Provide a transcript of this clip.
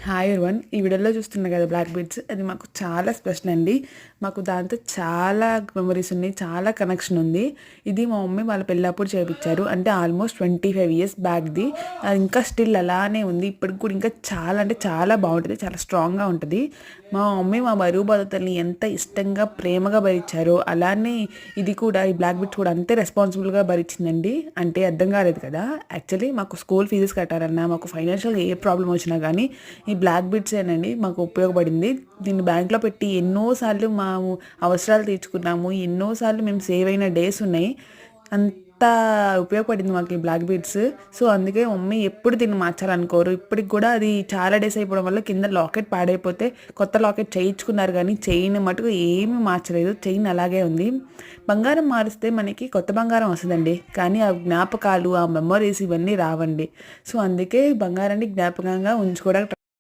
Hi everyone. ఈ వీడియోలో చూస్తున్నారు కదా బ్లాక్ బీడ్స్, అది మాకు చాలా స్పెషల్ అండి. మాకు దాంతో చాలా మెమరీస్ ఉన్నాయి, చాలా కనెక్షన్ ఉంది. ఇది మా మమ్మీ వాళ్ళ పెళ్ళప్పుడు చేయించారు, అంటే ఆల్మోస్ట్ 25 years బ్యాక్ది. అది ఇంకా స్టిల్ అలానే ఉంది, ఇప్పటికి కూడా ఇంకా చాలా అంటే చాలా బాగుంటుంది, చాలా స్ట్రాంగ్గా ఉంటుంది. మా మమ్మీ మా బరువు బాధ్యతల్ని ఎంత ఇష్టంగా ప్రేమగా భరించారో అలానే ఇది కూడా, ఈ బ్లాక్ బీడ్స్ కూడా అంతే రెస్పాన్సిబుల్గా భరించిందండి. అంటే అర్థం కాలేదు కదా, యాక్చువల్లీ మాకు స్కూల్ ఫీజెస్ కట్టారన్నా, మాకు ఫైనాన్షియల్గా ఏ ప్రాబ్లం వచ్చినా కానీ ఈ బ్లాక్ బిట్సేనండి మాకు ఉపయోగపడింది. దీన్ని బ్యాంక్లో పెట్టి ఎన్నోసార్లు మా అవసరాలు తీర్చుకున్నాము, ఎన్నోసార్లు మేము సేవ్ అయిన డేస్ ఉన్నాయి. అంత ఉపయోగపడింది మాకు ఈ బ్లాక్ బీడ్స్. సో అందుకే మమ్మీ ఎప్పుడు దీన్ని మార్చాలనుకోరు. ఇప్పటికి కూడా అది చాలా డేస్ అయిపోవడం వల్ల కింద లాకెట్ పాడైపోతే కొత్త లాకెట్ చేయించుకున్నారు, కానీ చైన్ మటుకు ఏమీ మార్చలేదు, చైన్ అలాగే ఉంది. బంగారం మారిస్తే మనకి కొత్త బంగారం వస్తుందండి, కానీ ఆ జ్ఞాపకాలు, ఆ మెమరీస్ ఇవన్నీ రావండి. సో అందుకే బంగారాన్ని జ్ఞాపకంగా ఉంచుకోవడానికి